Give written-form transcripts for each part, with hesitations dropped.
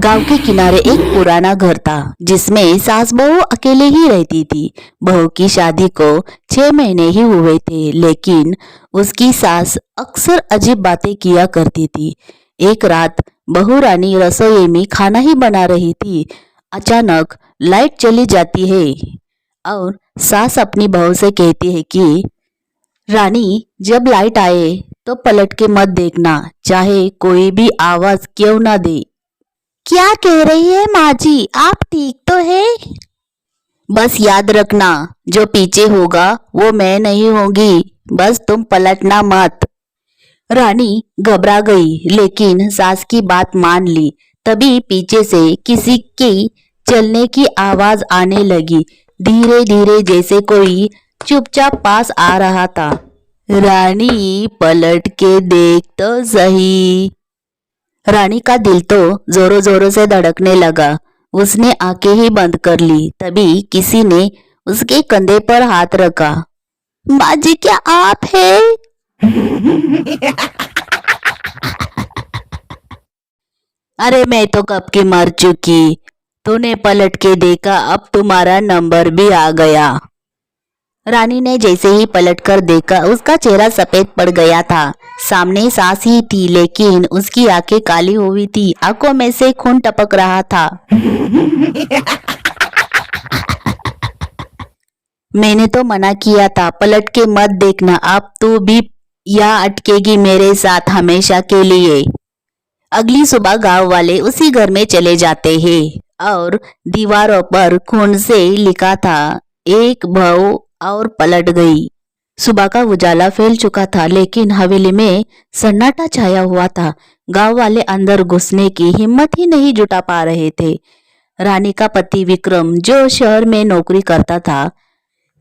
गांव के किनारे एक पुराना घर था जिसमें सास बहू अकेले ही रहती थी। बहू की शादी को 6 महीने ही हुए थे, लेकिन उसकी सास अक्सर अजीब बातें किया करती थी। एक रात बहू रानी रसोई में खाना ही बना रही थी। अचानक लाइट चली जाती है और सास अपनी बहू से कहती है कि रानी, जब लाइट आए तो पलट के मत देखना, चाहे कोई भी आवाज क्यों ना दे। क्या कह रही है माँ जी, आप ठीक तो है? बस याद रखना, जो पीछे होगा वो मैं नहीं होंगी, बस तुम पलटना मत। रानी घबरा गई, लेकिन सास की बात मान ली। तभी पीछे से किसी की चलने की आवाज आने लगी, धीरे धीरे, जैसे कोई चुपचाप पास आ रहा था। रानी, पलट के देख तो सही। रानी का दिल तो जोरों जोरों से धड़कने लगा। उसने आंखें ही बंद कर ली। तभी किसी ने उसके कंधे पर हाथ रखा। माँ जी, क्या आप है? अरे मैं तो कब की मर चुकी, तूने पलट के देखा, अब तुम्हारा नंबर भी आ गया। रानी ने जैसे ही पलटकर देखा, उसका चेहरा सफेद पड़ गया था। सामने सास ही थी, लेकिन उसकी आंखें काली हुई थी, आंखों में से खून टपक रहा था। मैंने तो मना किया था, पलट के मत देखना, अब तू भी यहाँ अटकेगी मेरे साथ हमेशा के लिए। अगली सुबह गांव वाले उसी घर में चले जाते हैं और दीवारों पर खून से लिखा था, एक बहू और पलट गई। सुबह का उजाला फैल चुका था, लेकिन हवेली में सन्नाटा छाया हुआ था। गांव वाले अंदर घुसने की हिम्मत ही नहीं जुटा पा रहे थे। रानी का पति विक्रम, जो शहर में नौकरी करता था,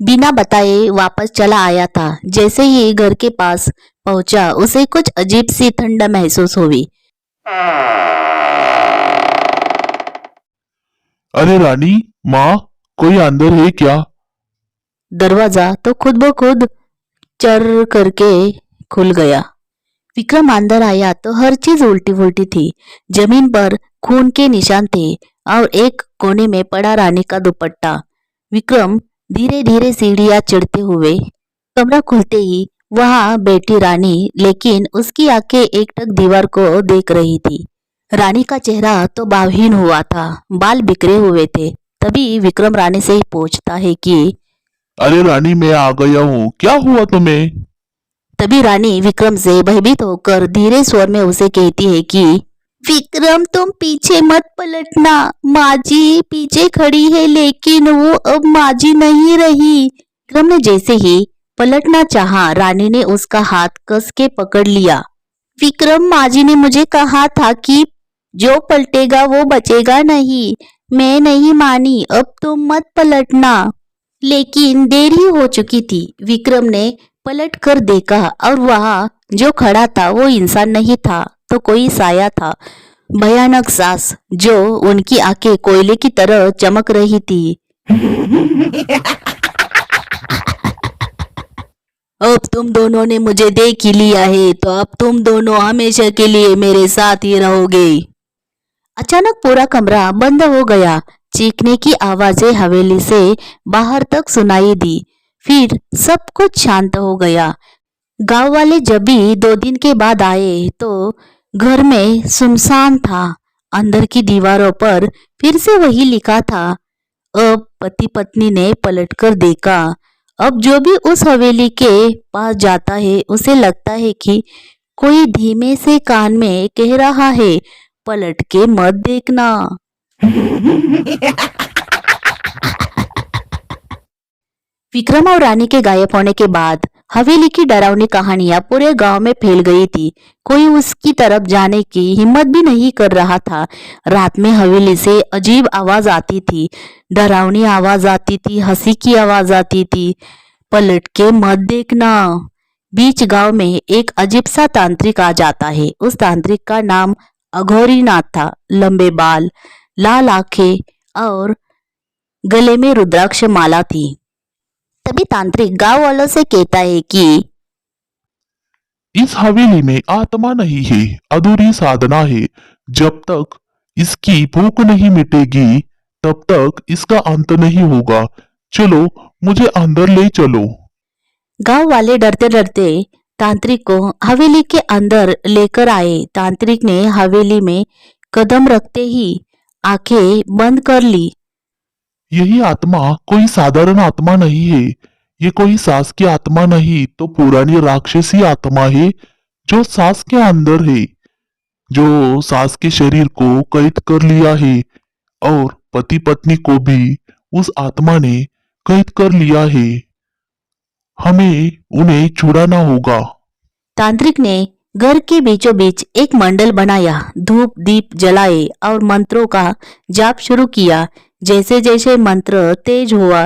बिना बताए वापस चला आया था। जैसे ही घर के पास पहुंचा, उसे कुछ अजीब सी ठंड महसूस हुई। अरे रानी, माँ, कोई अंदर है क्या? दरवाजा तो खुद ब खुद चर करके खुल गया। विक्रम अंदर आया तो हर चीज उल्टी पुल्टी थी। जमीन पर खून के निशान थे और एक कोने में पड़ा रानी का दुपट्टा। विक्रम धीरे धीरे सीढ़ियां चढ़ते हुए कमरा खुलते ही वहां बैठी रानी, लेकिन उसकी आंखें एकटक दीवार को देख रही थी। रानी का चेहरा तो भावहीन हुआ था, बाल बिखरे हुए थे। तभी विक्रम रानी से ही पूछता है कि अरे रानी, मैं आ गया हूँ, क्या हुआ तुम्हें? तभी रानी विक्रम से भयभीत होकर धीरे स्वर में उसे कहती है कि विक्रम, तुम पीछे मत पलटना, माँ जी पीछे खड़ी है, लेकिन वो अब माँ जी नहीं रही। विक्रम ने जैसे ही पलटना चाहा, रानी ने उसका हाथ कस के पकड़ लिया। विक्रम, माँ जी ने मुझे कहा था कि जो पलटेगा वो बचेगा नहीं। मैं नहीं मानी, अब तुम मत पलटना। लेकिन देर ही हो चुकी थी। विक्रम ने पलट कर देखा और वहां जो खड़ा था वो इंसान नहीं था, तो कोई साया था। भयानक सांस, जो उनकी आंखें कोयले की तरह चमक रही थी। अब तुम दोनों ने मुझे देख ही लिया है, तो अब तुम दोनों हमेशा के लिए मेरे साथ ही रहोगे। अचानक पूरा कमरा बंद हो गया। चीखने की आवाजें हवेली से बाहर तक सुनाई दी। फिर सब कुछ शांत हो गया। गांव वाले जब भी 2 दिन के बाद आए तो घर में सुनसान था। अंदर की दीवारों पर फिर से वही लिखा था। अब पति पत्नी ने पलटकर देखा। अब जो भी उस हवेली के पास जाता है, उसे लगता है कि कोई धीमे से कान में कह रहा है, पलट के मत देखना। विक्रम और रानी के गायब होने के बाद हवेली की डरावनी कहानियां पूरे गांव में फैल गई थी। कोई उसकी तरफ जाने की हिम्मत भी नहीं कर रहा था। रात में हवेली से अजीब आवाज आती थी, डरावनी आवाज आती थी, हंसी की आवाज आती थी, पलट के मत देखना। बीच गांव में एक अजीब सा तांत्रिक आ जाता है। उस तांत्रिक का नाम अघोरीनाथ था। लंबे बाल, लाल आंखें और गले में रुद्राक्ष माला थी। तभी तांत्रिक गांव वालों से कहता है कि इस हवेली में आत्मा नहीं है, अधूरी साधना है। जब तक इसकी भूख नहीं मिटेगी तब तक इसका अंत नहीं होगा। चलो, मुझे अंदर ले चलो। गांव वाले डरते डरते तांत्रिक को हवेली के अंदर लेकर आए। तांत्रिक ने हवेली में कदम रखते ही आंखें बंद कर ली। यही आत्मा कोई साधारण आत्मा नहीं है। ये कोई सास की आत्मा नहीं तो पुरानी राक्षसी आत्मा है जो सास के अंदर है, जो सास के शरीर को कैद कर लिया है और पति पत्नी को भी उस आत्मा ने कैद कर लिया है। हमें उन्हें छुड़ाना होगा। तांत्रिक ने घर के बीचों बीच एक मंडल बनाया, धूप दीप जलाए और मंत्रों का जाप शुरू किया। जैसे जैसे मंत्र तेज हुआ,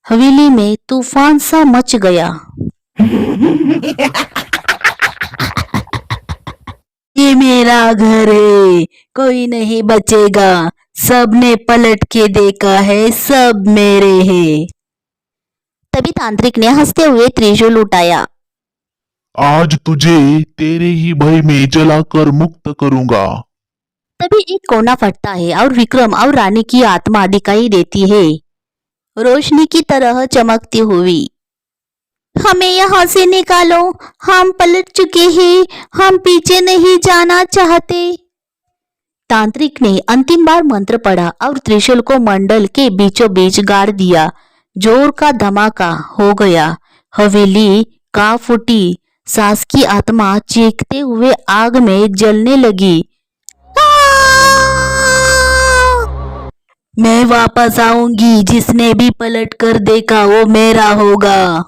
हवेली में तूफान सा मच गया। ये मेरा घर है, कोई नहीं बचेगा। सबने पलट के देखा है, सब मेरे हैं। तभी तांत्रिक ने हंसते हुए त्रिशूल उठाया। आज तुझे तेरे ही भय में जलाकर मुक्त करूंगा। तभी एक कोना फटता है और विक्रम और रानी की आत्मा दिखाई देती है, रोशनी की तरह चमकती हुई। हमें यहाँ से निकालो, हम पलट चुके हैं, हम पीछे नहीं जाना चाहते। तांत्रिक ने अंतिम बार मंत्र पढ़ा और त्रिशूल को मंडल के बीचों बीच गाड़ दिया। जोर का धमाका हो गया, हवेली कांप उठी। सास की आत्मा चीखते हुए आग में जलने लगी। मैं वापस आऊंगी, जिसने भी पलट कर देखा वो मेरा होगा।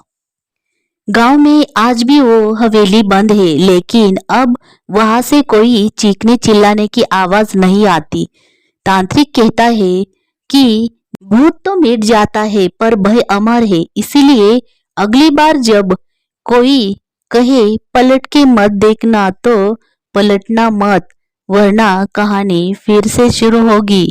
गांव में आज भी वो हवेली बंद है, लेकिन अब वहां से कोई चीखने चिल्लाने की आवाज नहीं आती। तांत्रिक कहता है कि भूत तो मिट जाता है पर भय अमर है। इसीलिए अगली बार जब कोई कहे पलट के मत देखना तो पलटना मत, वरना कहानी फिर से शुरू होगी।